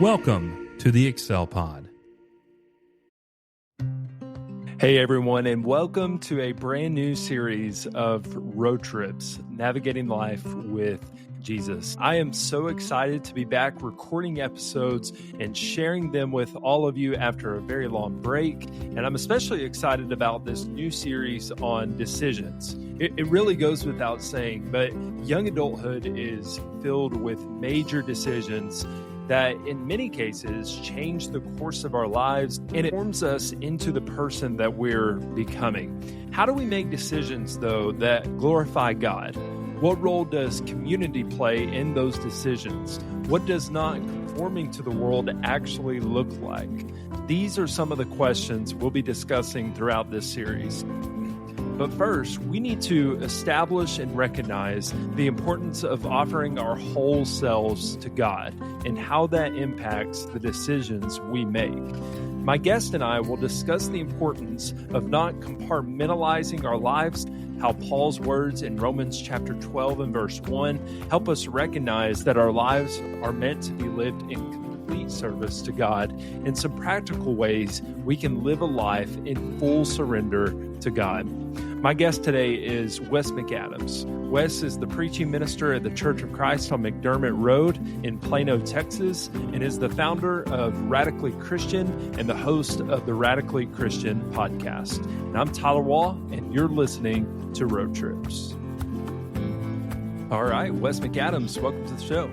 Welcome to the Excel Pod. Hey everyone, and welcome to a brand new series of road trips, navigating life with Jesus. I am so excited to be back recording episodes and sharing them with all of you after a very long break. And I'm especially excited about this new series on decisions. It really goes without saying, but young adulthood is filled with major decisions that in many cases change the course of our lives, and it forms us into the person that we're becoming. How do we make decisions, though, that glorify God? What role does community play in those decisions? What does not conforming to the world actually look like? These are some of the questions we'll be discussing throughout this series. But first, we need to establish and recognize the importance of offering our whole selves to God and how that impacts the decisions we make. My guest and I will discuss the importance of not compartmentalizing our lives, how Paul's words in Romans chapter 12 and verse 1 help us recognize that our lives are meant to be lived in complete service to God, and some practical ways we can live a life in full surrender to God. My guest today is Wes McAdams. Wes is the preaching minister at the Church of Christ on McDermott Road in Plano, Texas, and is the founder of Radically Christian and the host of the Radically Christian podcast. And I'm Tyler Wall, and you're listening to Road Trips. All right, Wes McAdams, welcome to the show.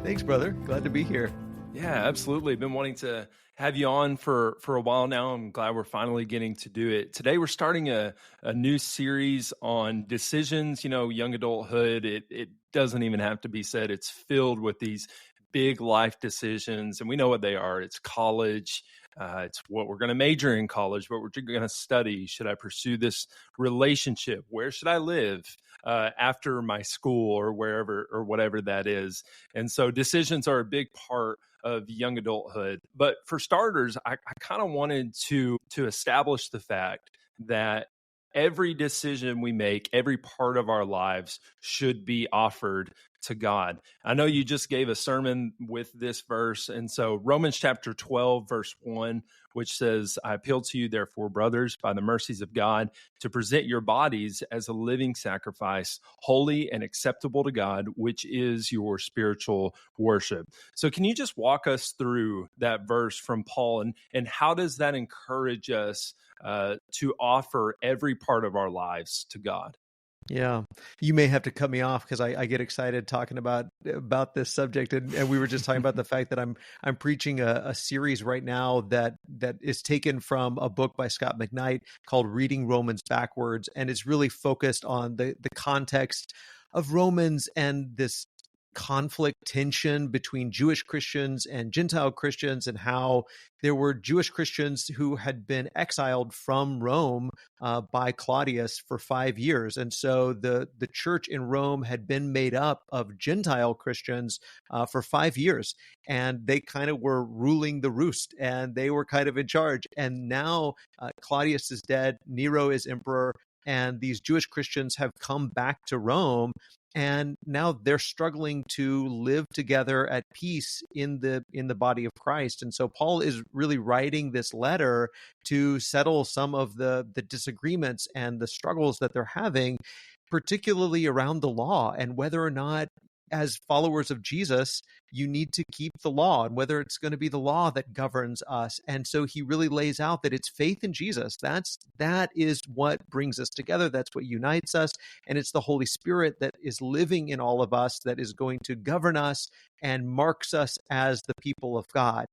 Thanks, brother. Glad to be here. Yeah, absolutely. Been wanting to have you on for a while now. I'm glad we're finally getting to do it. Today, we're starting a new series on decisions. You know, young adulthood, it doesn't even have to be said. It's filled with these big life decisions, and we know what they are. It's college. It's what we're going to major in college, what we're going to study. Should I pursue this relationship? Where should I live after my school or wherever or whatever that is? And so decisions are a big part of young adulthood. But for starters, I kind of wanted to establish the fact that every decision we make, every part of our lives should be offered to God. I know you just gave a sermon with this verse. And so Romans chapter 12, verse 1, which says, I appeal to you, therefore, brothers, by the mercies of God, to present your bodies as a living sacrifice, holy and acceptable to God, which is your spiritual worship. So can you just walk us through that verse from Paul, and how does that encourage us to offer every part of our lives to God? Yeah, you may have to cut me off because I get excited talking about this subject, and we were just talking about the fact that I'm preaching a series right now that is taken from a book by Scott McKnight called Reading Romans Backwards, and it's really focused on the context of Romans and this conflict, tension between Jewish Christians and Gentile Christians, and how there were Jewish Christians who had been exiled from Rome by Claudius for 5 years. And so the church in Rome had been made up of Gentile Christians for 5 years, and they kind of were ruling the roost, and they were kind of in charge. And now Claudius is dead, Nero is emperor, and these Jewish Christians have come back to Rome, and now they're struggling to live together at peace in the body of Christ. And so Paul is really writing this letter to settle some of the disagreements and the struggles that they're having, particularly around the law and whether or not, as followers of Jesus, you need to keep the law, and whether it's going to be the law that governs us. And so he really lays out that it's faith in Jesus. That is what brings us together. That's what unites us. And it's the Holy Spirit that is living in all of us that is going to govern us and marks us as the people of God.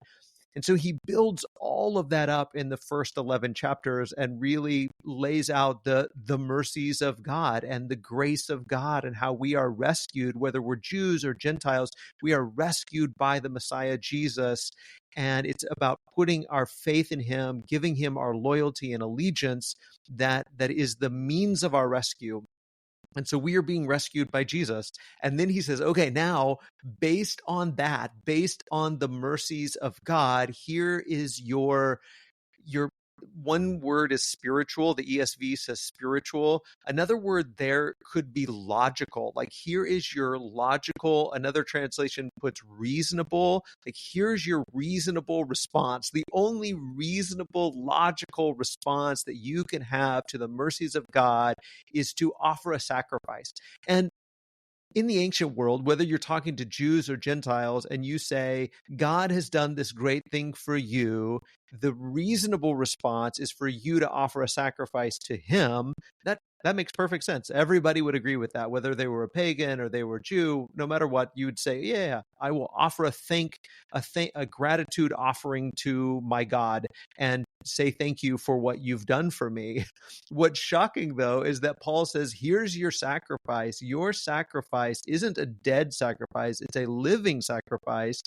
And so he builds all of that up in the first 11 chapters and really lays out the mercies of God and the grace of God and how we are rescued, whether we're Jews or Gentiles, we are rescued by the Messiah Jesus. And it's about putting our faith in him, giving him our loyalty and allegiance that is the means of our rescue. And so we are being rescued by Jesus. And then he says, okay, now based on that, based on the mercies of God, here is your one word is spiritual. The ESV says spiritual. Another word there could be logical. Like, here is your logical. Another translation puts reasonable. Like, here's your reasonable response. The only reasonable, logical response that you can have to the mercies of God is to offer a sacrifice. And in the ancient world, whether you're talking to Jews or Gentiles and you say, God has done this great thing for you, the reasonable response is for you to offer a sacrifice to him. That makes perfect sense. Everybody would agree with that, whether they were a pagan or they were Jew. No matter what, you would say, yeah, I will offer a gratitude offering to my God and say thank you for what you've done for me. What's shocking, though, is that Paul says, here's your sacrifice. Your sacrifice isn't a dead sacrifice. It's a living sacrifice.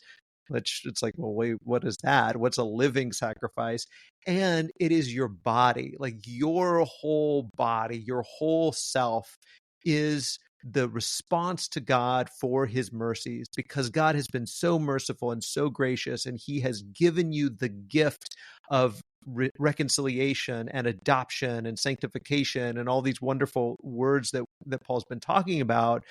Which it's like, well, wait, what is that? What's a living sacrifice? And it is your body, like your whole body, your whole self is the response to God for his mercies, because God has been so merciful and so gracious, and he has given you the gift of reconciliation and adoption and sanctification and all these wonderful words that Paul's been talking about.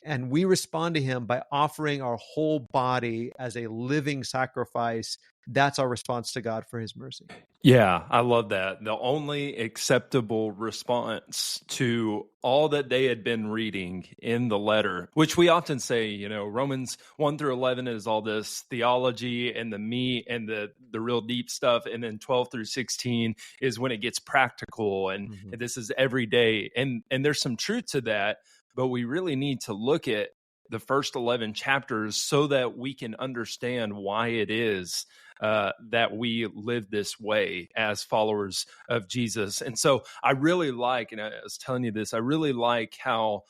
And we respond to him by offering our whole body as a living sacrifice. That's our response to God for his mercy. Yeah, I love that. The only acceptable response to all that they had been reading in the letter, which we often say, Romans 1 through 11 is all this theology and the meat and the real deep stuff. And then 12 through 16 is when it gets practical and this is every day. And there's some truth to that. But we really need to look at the first 11 chapters so that we can understand why it is that we live this way as followers of Jesus. And so I really like, and I was telling you this, I really like how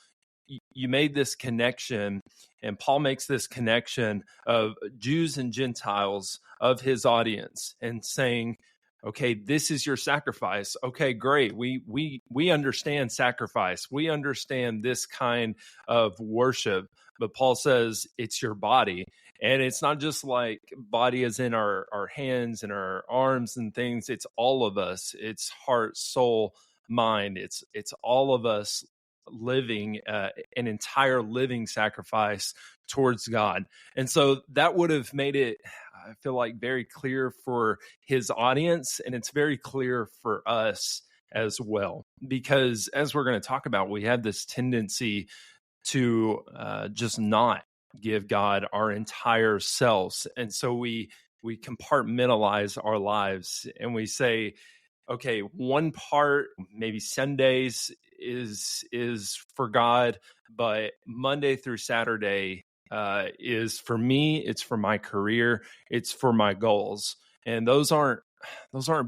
you made this connection, and Paul makes this connection of Jews and Gentiles of his audience and saying, okay, this is your sacrifice. Okay, great. We understand sacrifice. We understand this kind of worship. But Paul says it's your body. And it's not just like body as in our hands and our arms and things. It's all of us. It's heart, soul, mind. It's all of us living an entire living sacrifice towards God. And so that would have made it, I feel like, very clear for his audience, and it's very clear for us as well. Because as we're going to talk about, we have this tendency to just not give God our entire selves. And so we compartmentalize our lives and we say, okay, one part, maybe Sundays is for God, but Monday through Saturday is for me. It's for my career. It's for my goals, and those aren't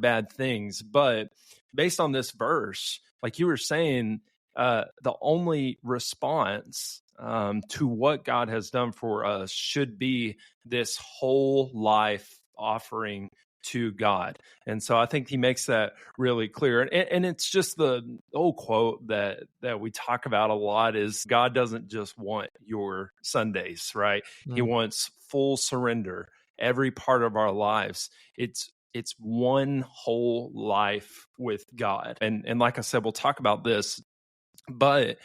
bad things. But based on this verse, like you were saying, the only response to what God has done for us should be this whole life offering to God. And so I think he makes that really clear. And it's just the old quote that we talk about a lot is God doesn't just want your Sundays, right? He wants full surrender, every part of our lives. It's one whole life with God. And like I said, we'll talk about this, but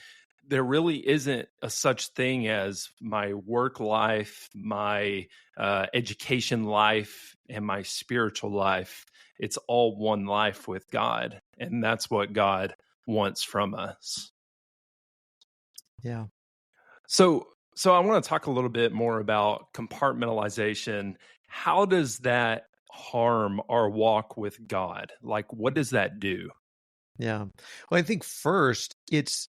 there really isn't a such thing as my work life, my education life, and my spiritual life. It's all one life with God. And that's what God wants from us. Yeah. So I want to talk a little bit more about compartmentalization. How does that harm our walk with God? Like, what does that do? Yeah. Well, I think first it's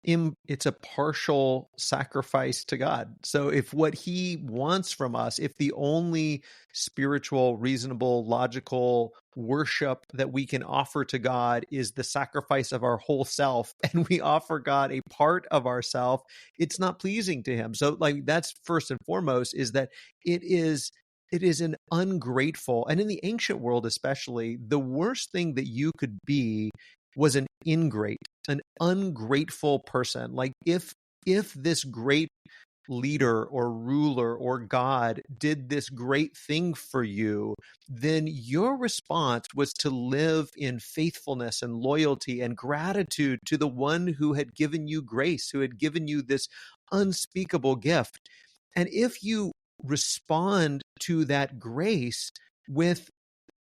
a partial sacrifice to God. So if what he wants from us, if the only spiritual, reasonable, logical worship that we can offer to God is the sacrifice of our whole self, and we offer God a part of ourself, it's not pleasing to him. So like that's first and foremost, is that it is an ungrateful, and in the ancient world especially, the worst thing that you could be was an ingrate, an ungrateful person. Like if this great leader or ruler or God did this great thing for you, then your response was to live in faithfulness and loyalty and gratitude to the one who had given you grace, who had given you this unspeakable gift. And if you respond to that grace with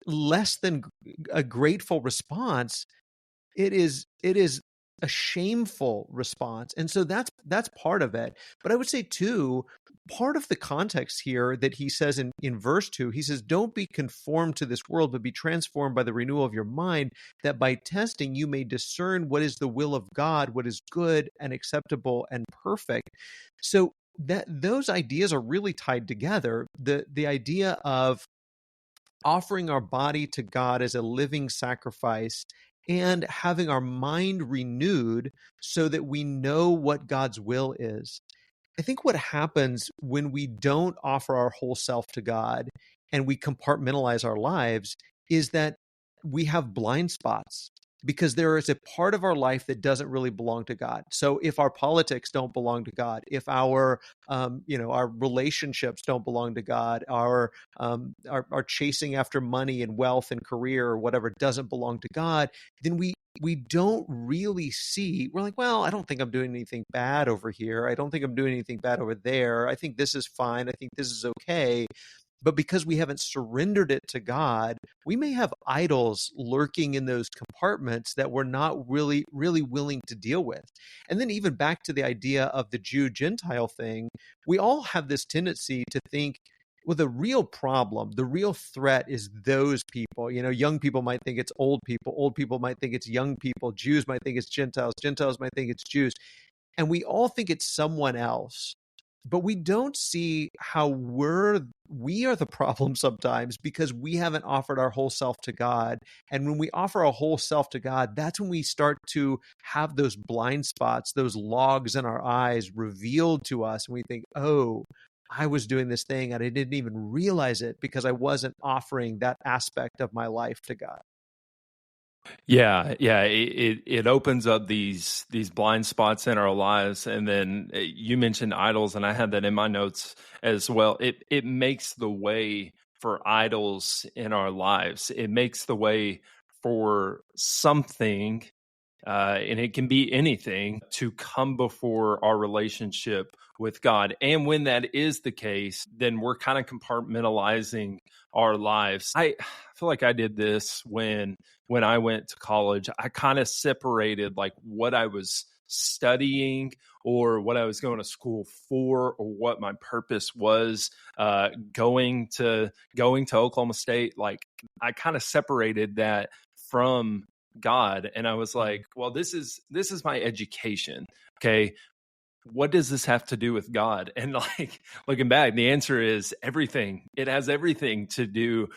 less than a grateful response, it is a shameful response. And so that's part of it. But I would say too, part of the context here that he says in verse 2, he says, don't be conformed to this world, but be transformed by the renewal of your mind, that by testing you may discern what is the will of God, what is good and acceptable and perfect. So that those ideas are really tied together. The idea of offering our body to God as a living sacrifice and having our mind renewed so that we know what God's will is. I think what happens when we don't offer our whole self to God and we compartmentalize our lives is that we have blind spots, because there is a part of our life that doesn't really belong to God. So if our politics don't belong to God, if our our relationships don't belong to God, our chasing after money and wealth and career or whatever doesn't belong to God, then we don't really see. We're like, well, I don't think I'm doing anything bad over here. I don't think I'm doing anything bad over there. I think this is fine. I think this is okay. But because we haven't surrendered it to God, we may have idols lurking in those compartments that we're not really willing to deal with. And then even back to the idea of the Jew-Gentile thing, we all have this tendency to think, well, the real problem, the real threat is those people. Young people might think it's old people might think it's young people, Jews might think it's Gentiles might think it's Jews. And we all think it's someone else. But we don't see how we are the problem sometimes, because we haven't offered our whole self to God. And when we offer our whole self to God, that's when we start to have those blind spots, those logs in our eyes revealed to us. And we think, oh, I was doing this thing and I didn't even realize it because I wasn't offering that aspect of my life to God. Yeah. It opens up these blind spots in our lives, and then you mentioned idols, and I had that in my notes as well. It makes the way for idols in our lives. It makes the way for something, and it can be anything, to come before our relationship with God. And when that is the case, then we're kind of compartmentalizing our lives. I feel like I did this when I went to college. I kind of separated like what I was studying or what I was going to school for, or what my purpose was going to Oklahoma State. Like, I kind of separated that from God, and I was like, well, this is my education. Okay, what does this have to do with God? And like, looking back, the answer is everything. It has everything to do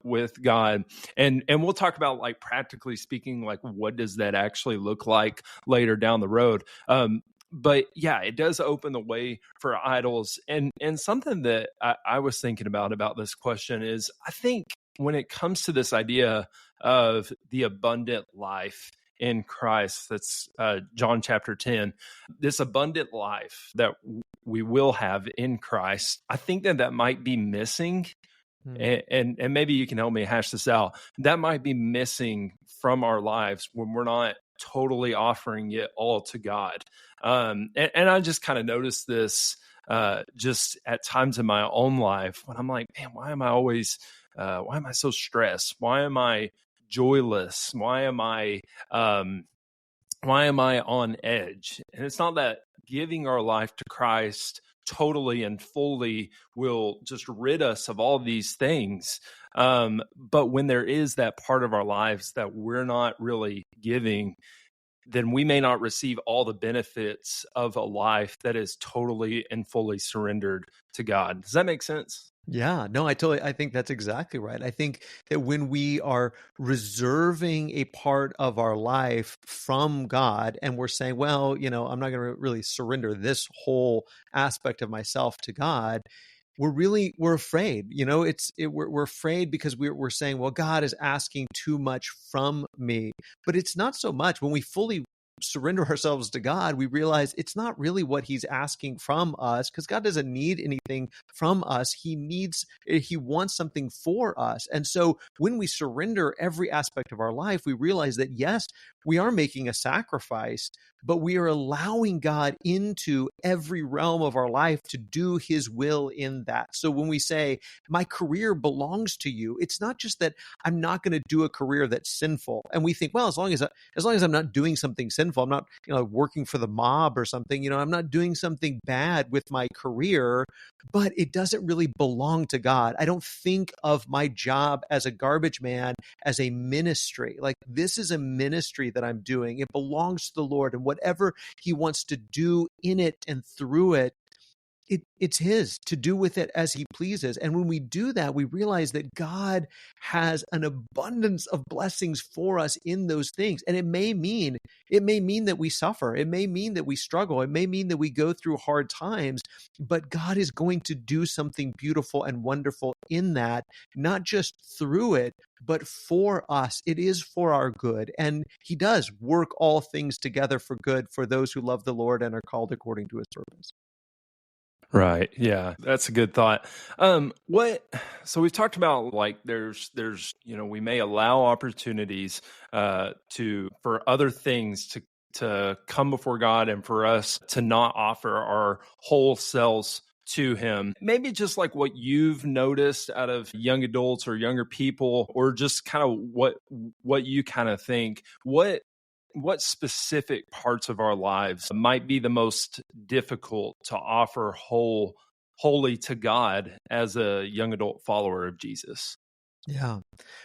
with God. And we'll talk about, like, practically speaking, like, what does that actually look like later down the road. But yeah, it does open the way for idols. And something that I was thinking about this question is, I think when it comes to this idea of the abundant life in Christ, that's John chapter 10, this abundant life that we will have in Christ, I think that might be missing. And maybe you can help me hash this out. That might be missing from our lives when we're not totally offering it all to God. And I just kind of noticed this just at times in my own life when I'm like, man, why am I so stressed? Why am I joyless? Why am I on edge? And it's not that giving our life to Christ totally and fully will just rid us of all these things. But when there is that part of our lives that we're not really giving, then we may not receive all the benefits of a life that is totally and fully surrendered to God. Does that make sense? Yeah, no, I think that's exactly right. I think that when we are reserving a part of our life from God and we're saying, well, I'm not going to really surrender this whole aspect of myself to God, we're afraid. We're afraid because we're saying, well, God is asking too much from me. But it's not so much when we fully surrender ourselves to God, we realize it's not really what he's asking from us, because God doesn't need anything from us. He wants something for us. And so when we surrender every aspect of our life, we realize that yes, we are making a sacrifice, but we are allowing God into every realm of our life to do his will in that. So when we say, my career belongs to you, it's not just that I'm not going to do a career that's sinful. And we think, well, as long as I'm not doing something sinful, I'm not, working for the mob or something, I'm not doing something bad with my career, but it doesn't really belong to God. I don't think of my job as a garbage man as a ministry. Like, this is a ministry that I'm doing. It belongs to the Lord, and whatever he wants to do in it and through it, it's his to do with it as he pleases. And when we do that, we realize that God has an abundance of blessings for us in those things. And it may mean that we suffer. It may mean that we struggle. It may mean that we go through hard times, but God is going to do something beautiful and wonderful in that, not just through it, but for us. It is for our good. And he does work all things together for good for those who love the Lord and are called according to his purpose. Right. Yeah, that's a good thought. So we've talked about, like, there's we may allow opportunities for other things to come before God, and for us to not offer our whole selves to him. Maybe just like what you've noticed out of young adults or younger people, or just kind of what you kind of think, what specific parts of our lives might be the most difficult to offer wholly to God as a young adult follower of Jesus? Yeah.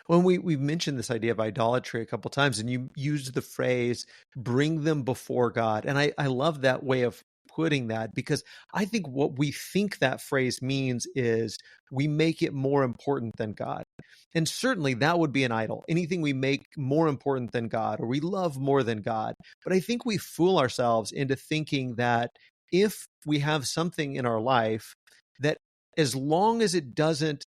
Well, we've mentioned this idea of idolatry a couple times, and you used the phrase, bring them before God. And I love that way of putting that, because I think what we think that phrase means is we make it more important than God. And certainly that would be an idol. Anything we make more important than God, or we love more than God. But I think we fool ourselves into thinking that if we have something in our life, that as long as it doesn't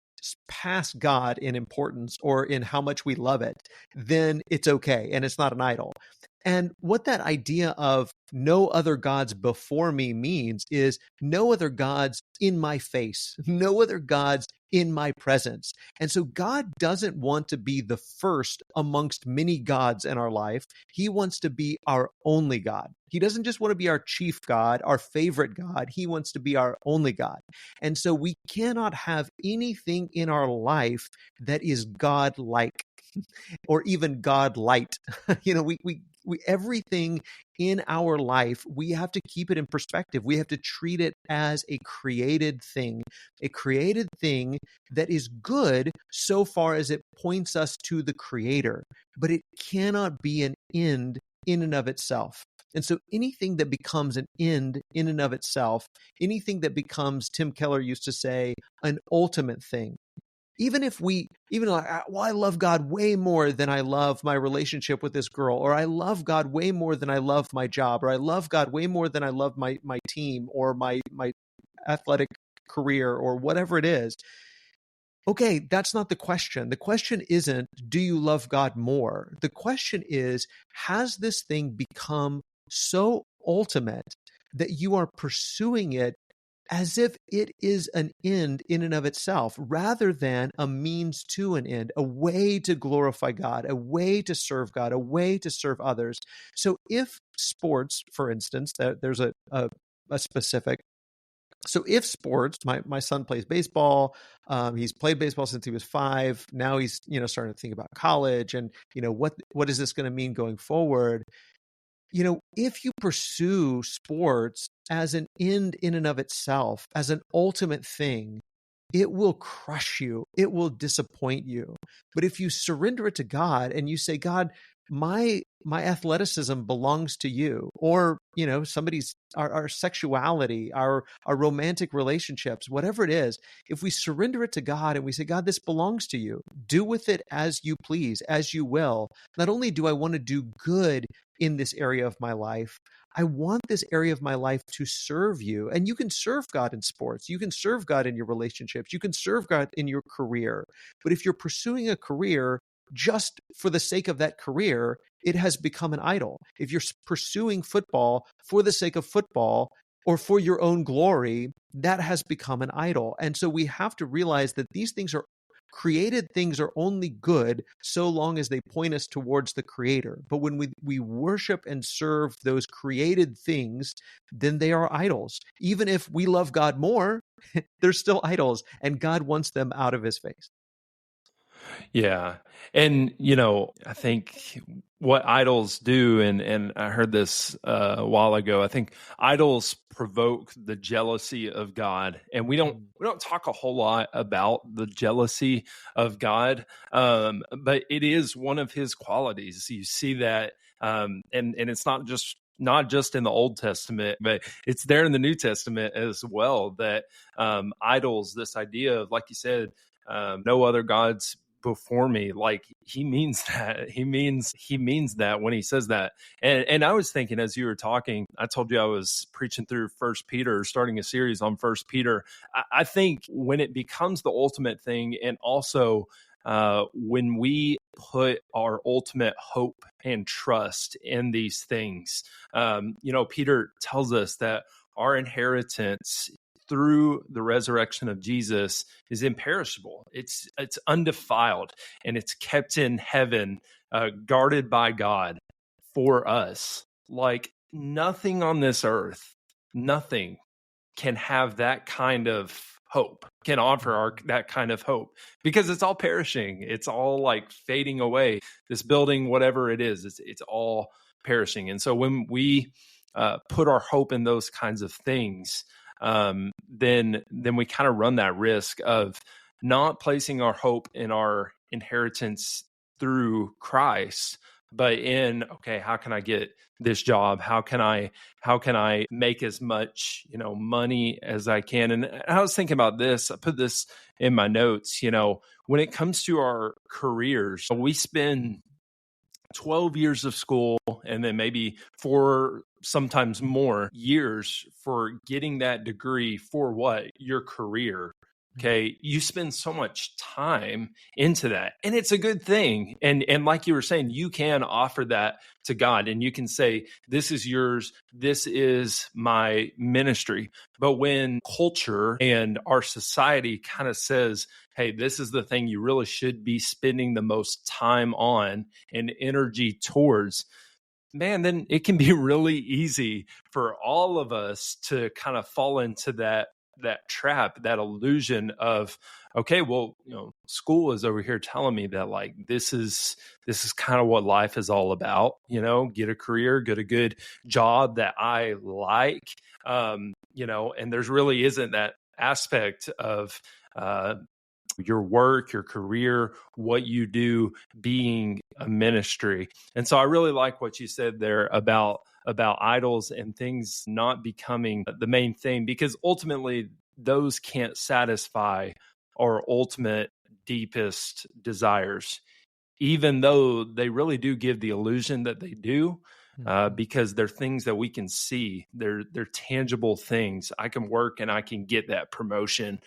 pass God in importance or in how much we love it, then it's okay and it's not an idol. And what that idea of no other gods before me means is no other gods in my face, no other gods in my presence. And so God doesn't want to be the first amongst many gods in our life. He wants to be our only God. He doesn't just want to be our chief God, our favorite God. He wants to be our only God. And so we cannot have anything in our life that is God-like or even God-light. We everything in our life, we have to keep it in perspective. We have to treat it as a created thing that is good so far as it points us to the Creator, but it cannot be an end in and of itself. And so anything that becomes an end in and of itself, anything that becomes, Tim Keller used to say, an ultimate thing, even like, well, I love God way more than I love my relationship with this girl, or I love God way more than I love my job, or I love God way more than I love my team or my athletic career, or whatever it is. Okay, that's not the question. The question isn't, do you love God more? The question is, has this thing become so ultimate that you are pursuing it as if it is an end in and of itself, rather than a means to an end, a way to glorify God, a way to serve God, a way to serve others. So if sports, for instance, there's a specific. So if sports, my son plays baseball, he's played baseball since he was 5. Now he's, starting to think about college and, what is this going to mean going forward? If you pursue sports as an end in and of itself, as an ultimate thing, it will crush you. It will disappoint you. But if you surrender it to God and you say, God, my athleticism belongs to you, or, somebody's, our sexuality, our romantic relationships, whatever it is, if we surrender it to God and we say, God, this belongs to you, do with it as you please, as you will. Not only do I want to do good in this area of my life, I want this area of my life to serve you. And you can serve God in sports. You can serve God in your relationships. You can serve God in your career. But if you're pursuing a career just for the sake of that career, it has become an idol. If you're pursuing football for the sake of football or for your own glory, that has become an idol. And so we have to realize that these things are created things are only good so long as they point us towards the creator. But when we worship and serve those created things, then they are idols. Even if we love God more, they're still idols, and God wants them out of his face. Yeah. And, I think what idols do, and I heard this a while ago, I think idols provoke the jealousy of God. And we don't talk a whole lot about the jealousy of God, but it is one of his qualities. You see that, and it's not just in the Old Testament, but it's there in the New Testament as well, that idols, this idea of, like you said, no other gods before me, like he means that. He means that when he says that. And I was thinking, as you were talking, I told you I was preaching through First Peter, starting a series on First Peter. I think when it becomes the ultimate thing, and also when we put our ultimate hope and trust in these things, Peter tells us that our inheritance through the resurrection of Jesus is imperishable. It's undefiled, and it's kept in heaven, guarded by God for us. Like nothing on this earth, nothing can have that kind of hope, can offer that kind of hope, because it's all perishing. It's all like fading away. This building, whatever it is, it's all perishing. And so when we put our hope in those kinds of things, then we kind of run that risk of not placing our hope in our inheritance through Christ, but in, okay, how can I get this job? How can I make as much, money as I can? And I was thinking about this. I put this in my notes. When it comes to our careers, we spend 12 years of school, and then maybe 4, sometimes more years for getting that degree for what? Your career. Okay. You spend so much time into that, and it's a good thing. And like you were saying, you can offer that to God, and you can say, this is yours. This is my ministry. But when culture and our society kind of says, hey, this is the thing you really should be spending the most time on and energy towards, man, then it can be really easy for all of us to kind of fall into that trap, that illusion of, okay, well, school is over here telling me that, like, this is kind of what life is all about, get a career, get a good job that I like, and there's really isn't that aspect of your work, your career, what you do being a ministry. And so I really like what you said there about idols and things not becoming the main thing, because ultimately those can't satisfy our ultimate deepest desires, even though they really do give the illusion that they do, because they're things that we can see. They're tangible things. I can work and I can get that promotion.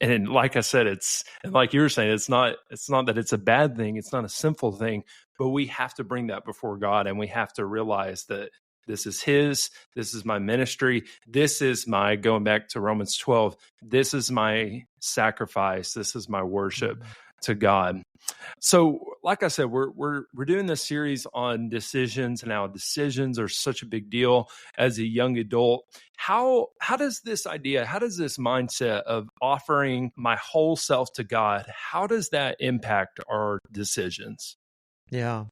And like I said, and like you were saying, it's not that it's a bad thing. It's not a sinful thing, but we have to bring that before God, and we have to realize that this is this is my ministry. This is going back to Romans 12, this is my sacrifice. This is my worship to God. So, like I said, we're doing this series on decisions, and how decisions are such a big deal as a young adult. How does this mindset of offering my whole self to God, how does that impact our decisions? Yeah.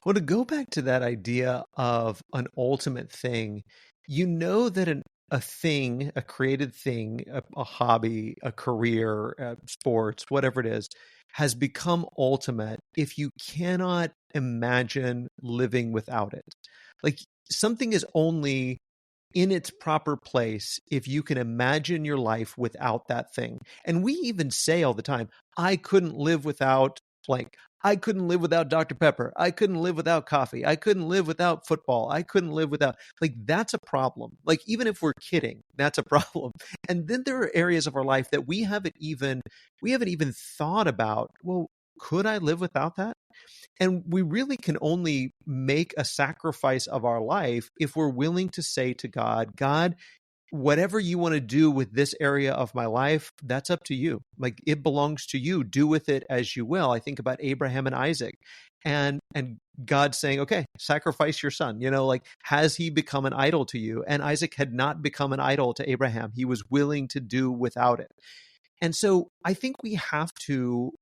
Well, to go back to that idea of an ultimate thing, that a thing, a created thing, a hobby, a career, sports, whatever it is, has become ultimate if you cannot imagine living without it. Like, something is only in its proper place if you can imagine your life without that thing. And we even say all the time, I couldn't live without blank. I couldn't live without Dr. Pepper. I couldn't live without coffee. I couldn't live without football. I couldn't live without, like, that's a problem. Like, even if we're kidding, that's a problem. And then there are areas of our life that we haven't even thought about. Well, could I live without that? And we really can only make a sacrifice of our life if we're willing to say to God, God, whatever you want to do with this area of my life, that's up to you. Like, it belongs to you. Do with it as you will. I think about Abraham and Isaac, and God saying, okay, sacrifice your son. Like, has he become an idol to you? And Isaac had not become an idol to Abraham. He was willing to do without it. And so I think we have to,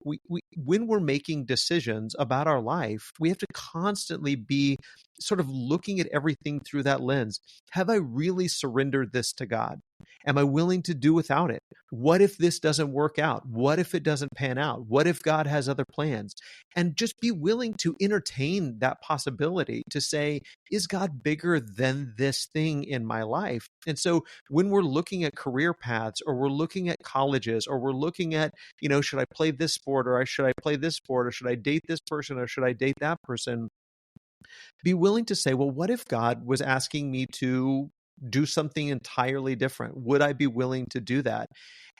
when we're making decisions about our life, we have to constantly be sort of looking at everything through that lens. Have I really surrendered this to God? Am I willing to do without it? What if this doesn't work out? What if it doesn't pan out? What if God has other plans? And just be willing to entertain that possibility to say, is God bigger than this thing in my life? And so when we're looking at career paths, or we're looking at colleges, or we're looking at, should I play this sport, or should I play this sport, or should I date this person, or should I date that person? Be willing to say, well, what if God was asking me to do something entirely different? Would I be willing to do that?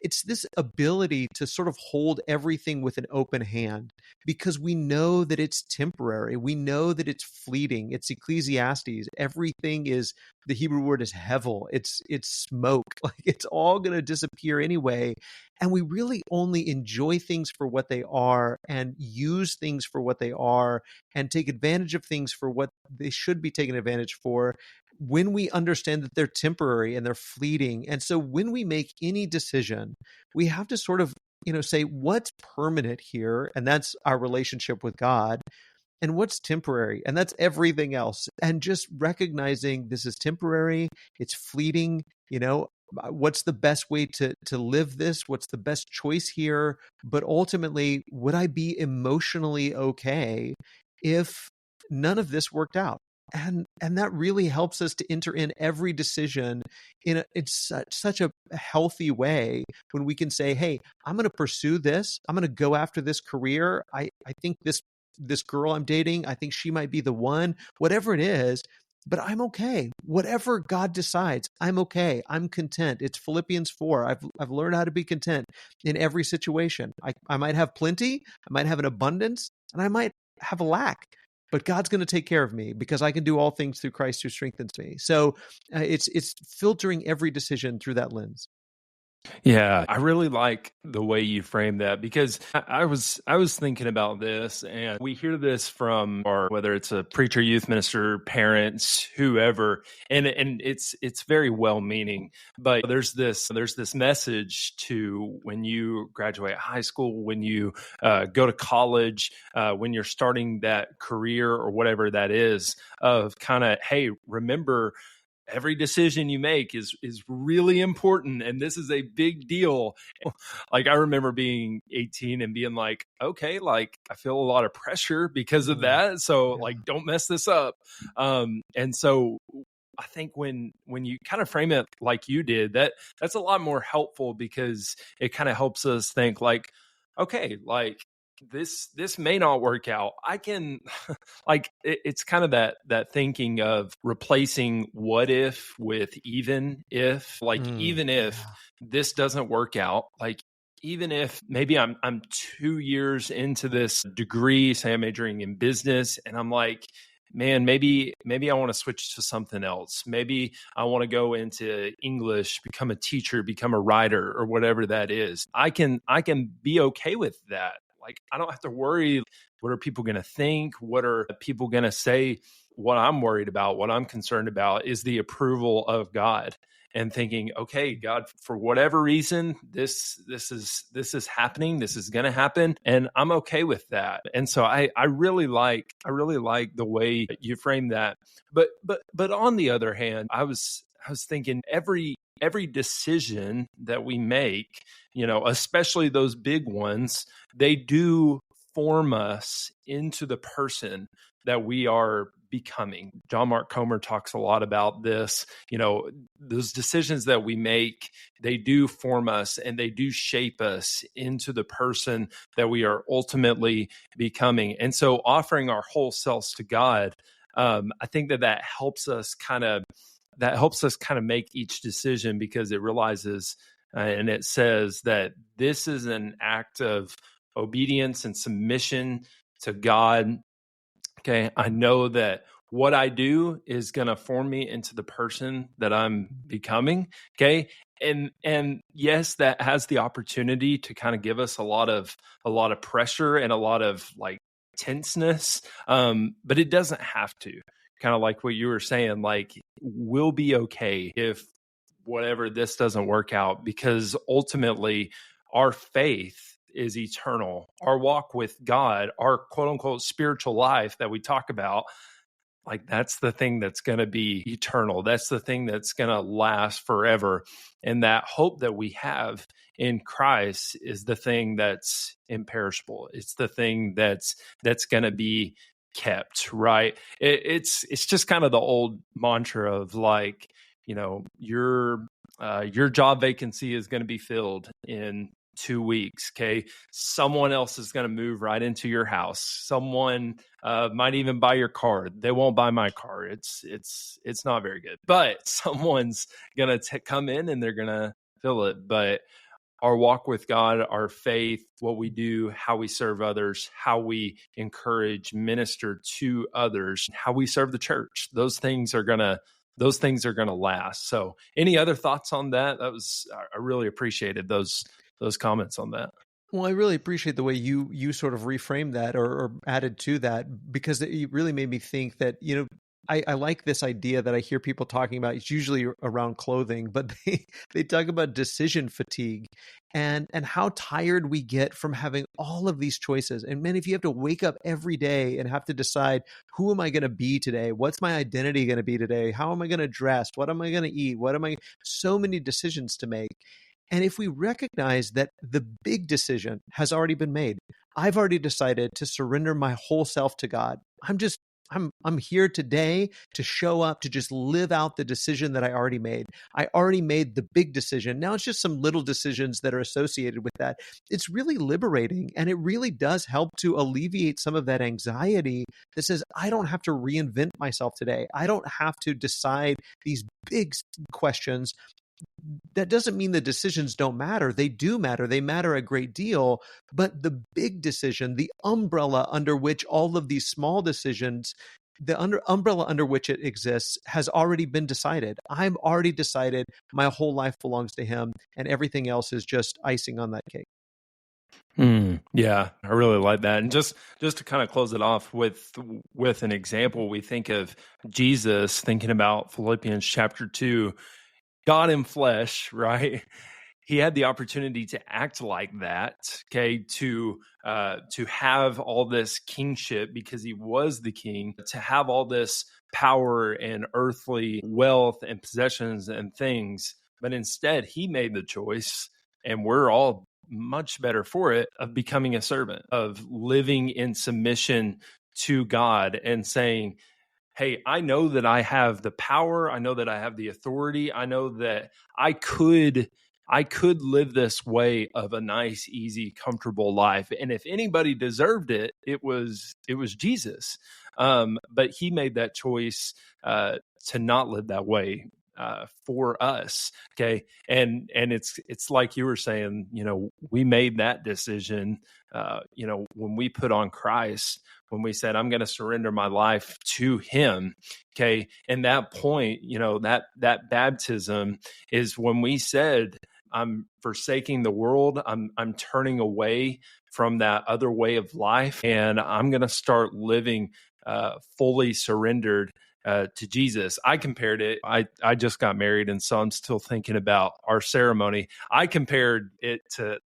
It's this ability to sort of hold everything with an open hand, because we know that it's temporary. We know that it's fleeting. It's Ecclesiastes. Everything is, the Hebrew word is hevel. It's smoke. Like, it's all going to disappear anyway. And we really only enjoy things for what they are, and use things for what they are, and take advantage of things for what they should be taken advantage for, when we understand that they're temporary and they're fleeting. And so when we make any decision, we have to sort of, say, what's permanent here? And that's our relationship with God. And what's temporary? And that's everything else. And just recognizing this is temporary, it's fleeting. What's the best way to live this? What's the best choice here? But ultimately, would I be emotionally okay if none of this worked out? And that really helps us to enter in every decision in such a healthy way, when we can say, hey, I'm going to pursue this. I'm going to go after this career. I think this girl I'm dating, I think she might be the one, whatever it is. But I'm okay. Whatever God decides, I'm okay. I'm content. It's Philippians 4. I've learned how to be content in every situation. I might have plenty, I might have an abundance, and I might have a lack. But God's going to take care of me, because I can do all things through Christ who strengthens me. So it's filtering every decision through that lens. Yeah, I really like the way you frame that, because I was thinking about this, and we hear this from whether it's a preacher, youth minister, parents, whoever, and it's very well meaning, but there's this message to when you graduate high school, when you go to college, when you're starting that career or whatever that is, of kind of, hey, remember, every decision you make is really important, and this is a big deal. Like, I remember being 18 and being like, okay, like, I feel a lot of pressure because of that, so like, don't mess this up. And so I think when you kind of frame it like you did, that's a lot more helpful, because it kind of helps us think like, okay, like, this may not work out. I can like, it's kind of that thinking of replacing what if with even if, like, even if this doesn't work out, like, even if maybe I'm 2 years into this degree, say I'm majoring in business, and I'm like, man, maybe I want to switch to something else. Maybe I want to go into English, become a teacher, become a writer, or whatever that is. I can be okay with that. Like, I don't have to worry, what are people going to think? What are people going to say? What I'm worried about, what I'm concerned about, is the approval of God, and thinking, okay, God, for whatever reason, this is happening. This is going to happen, and I'm okay with that. And so I really like the way you frame that. But on the other hand, I was thinking, every decision that we make, especially those big ones, they do form us into the person that we are becoming. John Mark Comer talks a lot about this. Those decisions that we make, they do form us, and they do shape us into the person that we are ultimately becoming. And so offering our whole selves to God, I think that helps us kind of make each decision, because it realizes and it says that this is an act of obedience and submission to God. Okay, I know that what I do is going to form me into the person that I'm becoming. Okay, and yes, that has the opportunity to kind of give us a lot of pressure and a lot of like tenseness, but it doesn't have to. Kind of like what you were saying, like we'll be okay if whatever this doesn't work out, because ultimately our faith is eternal. Our walk with God, our quote unquote spiritual life that we talk about, like that's the thing that's going to be eternal. That's the thing that's going to last forever. And that hope that we have in Christ is the thing that's imperishable. It's the thing that's going to be kept, right? It's just kind of the old mantra of like, you know, your job vacancy is going to be filled in 2 weeks. Okay. Someone else is going to move right into your house. Someone might even buy your car. They won't buy my car. It's not very good, but someone's going to come in and they're going to fill it. But our walk with God, our faith, what we do, how we serve others, how we encourage, minister to others, how we serve the church, those things are going to last. So any other thoughts on that? I really appreciated those comments on that. Well, I really appreciate the way you sort of reframed that or added to that, because it really made me think that, you know, I like this idea that I hear people talking about. It's usually around clothing, but they talk about decision fatigue and how tired we get from having all of these choices. And man, if you have to wake up every day and have to decide, who am I going to be today? What's my identity going to be today? How am I going to dress? What am I going to eat? So many decisions to make. And if we recognize that the big decision has already been made, I've already decided to surrender my whole self to God. I'm here today to show up, to just live out the decision that I already made. I already made the big decision. Now it's just some little decisions that are associated with that. It's really liberating, and it really does help to alleviate some of that anxiety that says, I don't have to reinvent myself today. I don't have to decide these big questions. That doesn't mean the decisions don't matter. They do matter. They matter a great deal. But the big decision, the umbrella under which all of these small decisions, the umbrella under which it exists, has already been decided. I've already decided my whole life belongs to Him, and everything else is just icing on that cake. Yeah, I really like that. And just to kind of close it off with an example, we think of Jesus, thinking about Philippians chapter 2, God in flesh, right? He had the opportunity to act like that, okay, to have all this kingship because he was the king, to have all this power and earthly wealth and possessions and things. But instead, he made the choice, and we're all much better for it, of becoming a servant, of living in submission to God and saying, hey, I know that I have the power. I know that I have the authority. I know that I could live this way of a nice, easy, comfortable life. And if anybody deserved it, it was Jesus. But he made that choice to not live that way for us. Okay. And it's like you were saying, you know, we made that decision, you know, when we put on Christ, when we said, I'm going to surrender my life to him. Okay. And that point, you know, that baptism is when we said, I'm forsaking the world. I'm turning away from that other way of life, and I'm going to start living fully surrendered to Jesus. I compared it. I just got married, and so I'm still thinking about our ceremony. I compared it to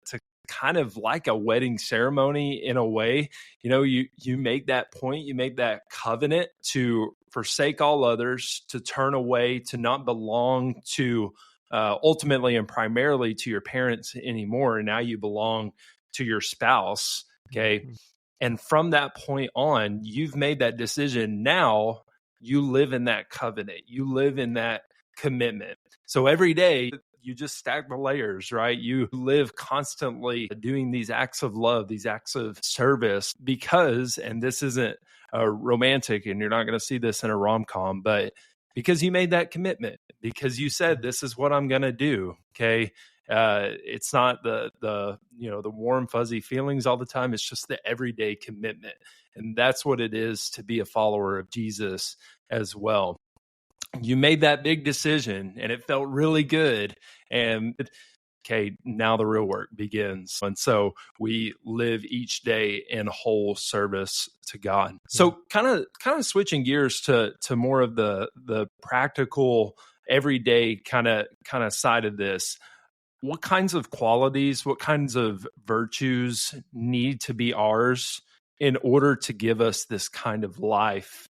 kind of like a wedding ceremony in a way. You know, you make that point, you make that covenant to forsake all others, to turn away, to not belong to ultimately and primarily to your parents anymore. And now you belong to your spouse. Okay. Mm-hmm. And from that point on, you've made that decision. Now you live in that covenant. You live in that commitment. So every day you just stack the layers, right? You live constantly doing these acts of love, these acts of service, because, and this isn't romantic, and you're not going to see this in a rom-com, but because you made that commitment, because you said, this is what I'm going to do. Okay. It's not the the warm fuzzy feelings all the time. It's just the everyday commitment, and that's what it is to be a follower of Jesus as well. You made that big decision, and it felt really good, and okay, now the real work begins. And so we live each day in whole service to God. So kind of switching gears to more of the practical everyday kind of side of this. What kinds of qualities, what kinds of virtues need to be ours in order to give us this kind of life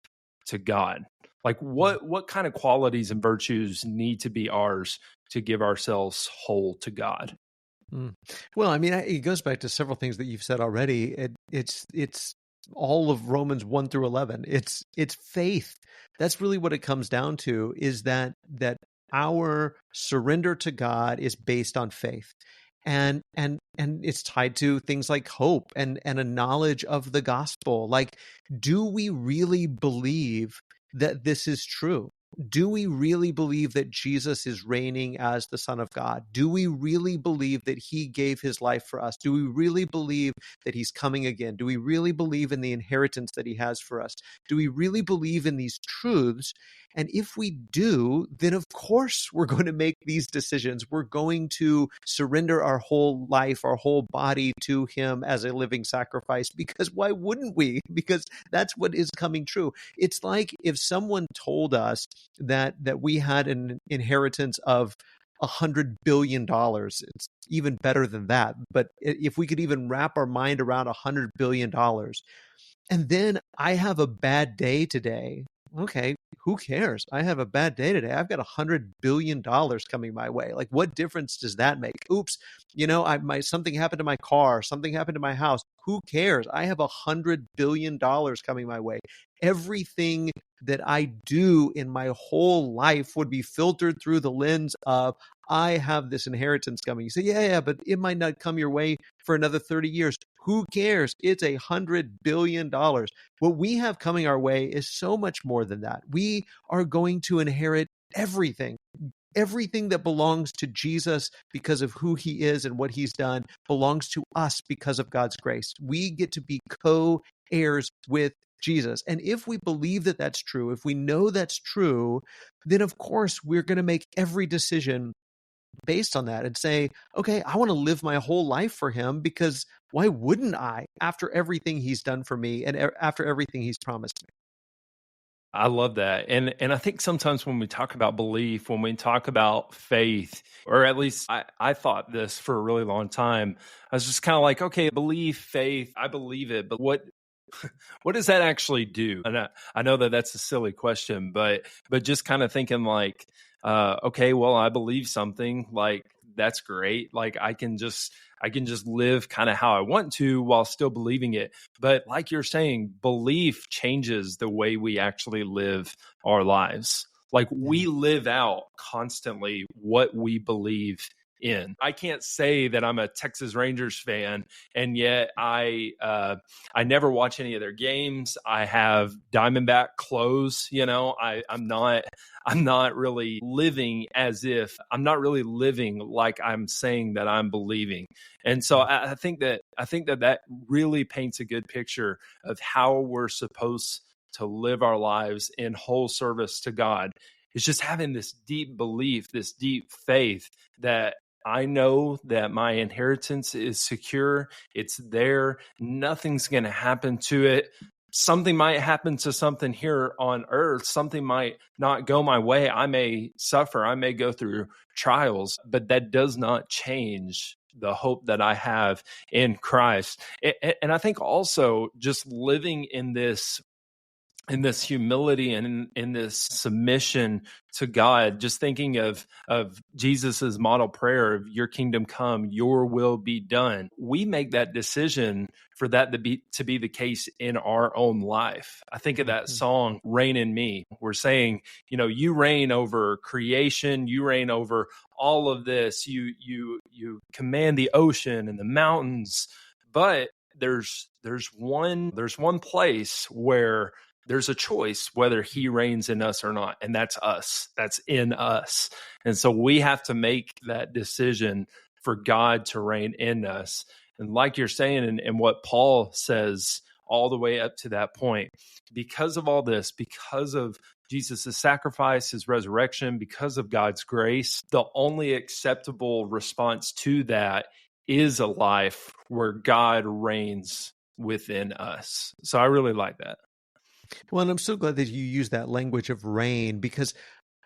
to God? Like what kind of qualities and virtues need to be ours to give ourselves whole to God? Well, I mean, it goes back to several things that you've said already. It's all of Romans 1 through 11. It's faith. That's really what it comes down to, is that our surrender to God is based on faith. And it's tied to things like hope and a knowledge of the gospel. Like, do we really believe that this is true? Do we really believe that Jesus is reigning as the Son of God? Do we really believe that he gave his life for us? Do we really believe that he's coming again? Do we really believe in the inheritance that he has for us? Do we really believe in these truths? And if we do, then of course we're going to make these decisions. We're going to surrender our whole life, our whole body to him as a living sacrifice, because why wouldn't we? Because that's what is coming true. It's like if someone told us that we had an inheritance of $100 billion. It's even better than that. But if we could even wrap our mind around $100 billion, and then I have a bad day today, okay, who cares? I have a bad day today. I've got $100 billion coming my way. Like, what difference does that make? Oops, something happened to my car, something happened to my house. Who cares? I have $100 billion coming my way. Everything that I do in my whole life would be filtered through the lens of, I have this inheritance coming. You say, yeah, but it might not come your way for another 30 years. Who cares? It's $100 billion. What we have coming our way is so much more than that. We are going to inherit everything. Everything that belongs to Jesus because of who he is and what he's done belongs to us because of God's grace. We get to be co-heirs with Jesus. And if we believe that that's true, if we know that's true, then of course we're going to make every decision based on that and say, okay, I want to live my whole life for him, because why wouldn't I, after everything he's done for me and after everything he's promised me? I love that. And I think sometimes when we talk about belief, when we talk about faith, or at least I thought this for a really long time, I was just kind of like, okay, belief, faith, I believe it, but what does that actually do? And I know that that's a silly question, but just kind of thinking like, okay, well, I believe something, like that's great. Like I can just live kind of how I want to while still believing it. But like you're saying, belief changes the way we actually live our lives. Like we live out constantly what we believe in. I can't say that I'm a Texas Rangers fan, and yet I never watch any of their games. I have Diamondback clothes. I'm not really living as if I'm not really living like I'm saying that I'm believing. And so I think that really paints a good picture of how we're supposed to live our lives in whole service to God. It's just having this deep belief, this deep faith that I know that my inheritance is secure. It's there. Nothing's going to happen to it. Something might happen to something here on earth. Something might not go my way. I may suffer. I may go through trials, but that does not change the hope that I have in Christ. And I think also just living in this humility and in this submission to God, just thinking of Jesus's model prayer of your kingdom come, your will be done. We make that decision for that to be the case in our own life. I think of that song, Reign in Me. We're saying, you reign over creation, you reign over all of this, you command the ocean and the mountains, but there's one place where there's a choice whether he reigns in us or not. And that's us. That's in us. And so we have to make that decision for God to reign in us. And like you're saying, and what Paul says all the way up to that point, because of all this, because of Jesus' sacrifice, his resurrection, because of God's grace, the only acceptable response to that is a life where God reigns within us. So I really like that. Well, and I'm so glad that you use that language of reign, because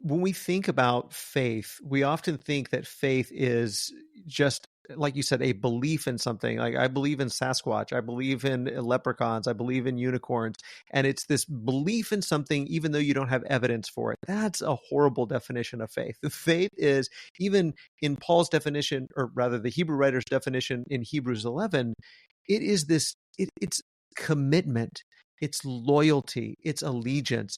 when we think about faith, we often think that faith is just, like you said, a belief in something. Like, I believe in Sasquatch, I believe in leprechauns, I believe in unicorns. And it's this belief in something, even though you don't have evidence for it. That's a horrible definition of faith. Faith is, even in Paul's definition, or rather the Hebrew writer's definition in Hebrews 11, it is this, it's commitment. It's loyalty, it's allegiance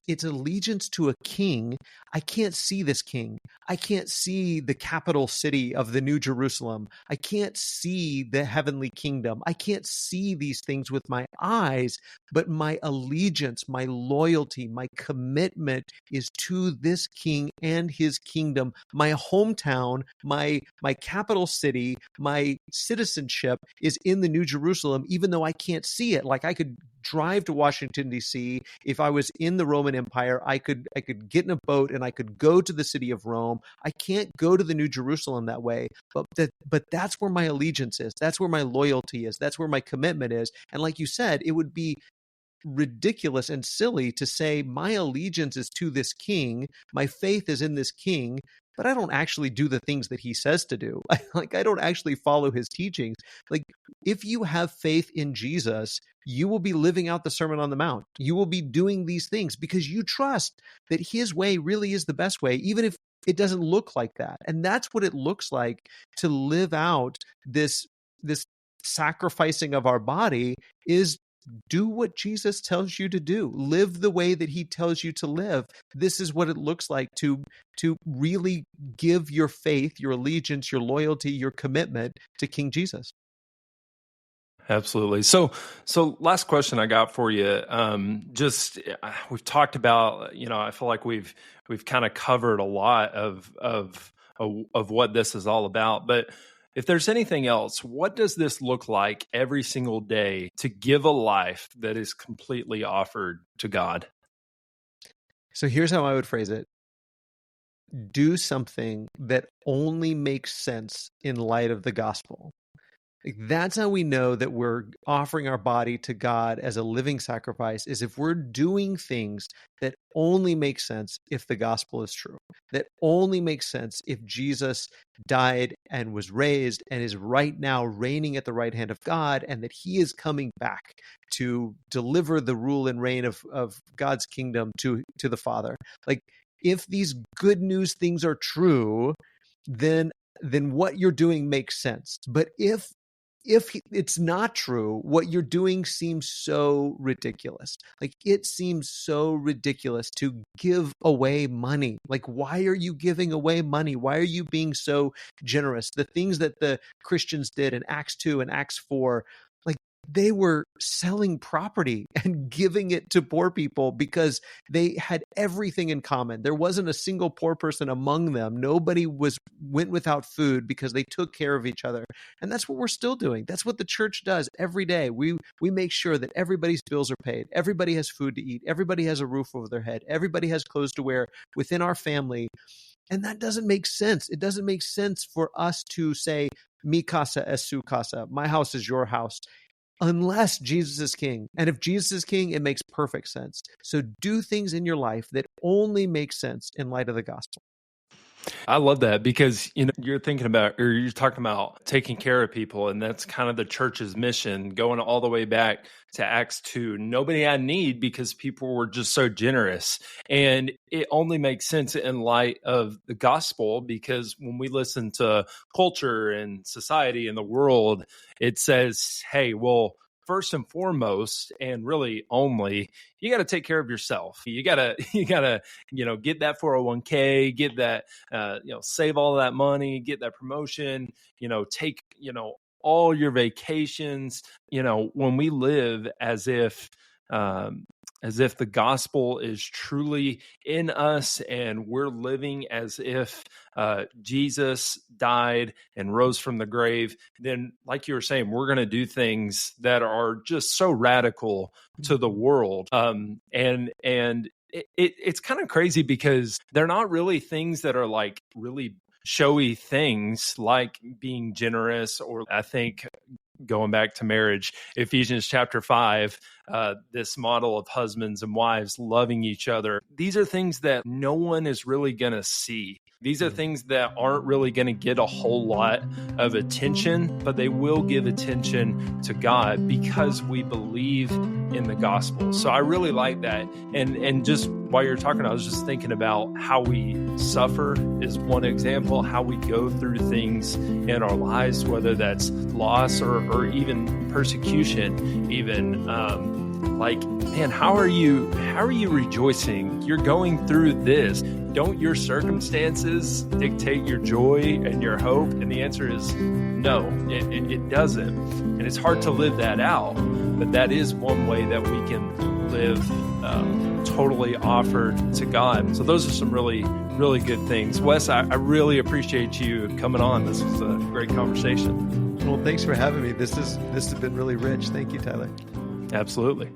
to a king. I can't see this king. I can't see the capital city of the New Jerusalem. I can't see the heavenly kingdom. I can't see these things with my eyes, but my allegiance, my loyalty, my commitment is to this king and his kingdom. My hometown, my capital city, my citizenship is in the New Jerusalem, even though I can't see it. Like, I could drive to Washington, D.C. If I was in the Roman Empire, I could get in a boat and I could go to the city of Rome. I can't go to the New Jerusalem that way, but that's where my allegiance is. That's where my loyalty is. That's where my commitment is. And like you said, it would be ridiculous and silly to say my allegiance is to this king, my faith is in this king, but I don't actually do the things that he says to do. Like, I don't actually follow his teachings. Like, if you have faith in Jesus, you will be living out the Sermon on the Mount. You will be doing these things because you trust that his way really is the best way, even if it doesn't look like that. And that's what it looks like to live out this sacrificing of our body, is do what Jesus tells you to do. Live the way that he tells you to live. This is what it looks like to really give your faith, your allegiance, your loyalty, your commitment to King Jesus. Absolutely. So last question I got for you. We've talked about, I feel like we've kind of covered a lot of what this is all about. But if there's anything else, what does this look like every single day to give a life that is completely offered to God? So here's how I would phrase it. Do something that only makes sense in light of the gospel. Like, that's how we know that we're offering our body to God as a living sacrifice, is if we're doing things that only make sense if the gospel is true, that only makes sense if Jesus died and was raised and is right now reigning at the right hand of God, and that he is coming back to deliver the rule and reign of God's kingdom to the Father. Like, if these good news things are true, then what you're doing makes sense. But if it's not true, what you're doing seems so ridiculous. Like, it seems so ridiculous to give away money. Like, why are you giving away money? Why are you being so generous? The things that the Christians did in Acts 2 and Acts 4, like, they were selling property and giving it to poor people because they had everything in common. There wasn't a single poor person among them. Nobody went without food because they took care of each other. And that's what we're still doing. That's what the church does every day. We make sure that everybody's bills are paid. Everybody has food to eat. Everybody has a roof over their head. Everybody has clothes to wear within our family. And that doesn't make sense. It doesn't make sense for us to say, mi casa es su casa, my house is your house, unless Jesus is king. And if Jesus is king, it makes perfect sense. So do things in your life that only make sense in light of the gospel. I love that, because you're thinking about, or you're talking about taking care of people, and that's kind of the church's mission, going all the way back to Acts 2. Nobody had need because people were just so generous. And it only makes sense in light of the gospel, because when we listen to culture and society and the world, it says, hey, well, first and foremost, and really only, you got to take care of yourself. You got to, get that 401k, get that, save all of that money, get that promotion, take, all your vacations. When we live as if, as if the gospel is truly in us and we're living as if Jesus died and rose from the grave, then like you were saying, we're going to do things that are just so radical to the world. It's kind of crazy because they're not really things that are like really showy things like being generous, or I think going back to marriage, Ephesians chapter 5, this model of husbands and wives loving each other. These are things that no one is really going to see. These are things that aren't really going to get a whole lot of attention, but they will give attention to God because we believe in the gospel. So I really like that. And just while you're talking, I was just thinking about how we suffer is one example, how we go through things in our lives, whether that's loss or even persecution, even like, man, how are you rejoicing? You're going through this. Don't your circumstances dictate your joy and your hope? And the answer is no, it doesn't. And it's hard to live that out, but that is one way that we can live totally offered to God. So those are some really, really good things. Wes, I really appreciate you coming on. This was a great conversation. Well, thanks for having me. This has been really rich. Thank you, Tyler. Absolutely.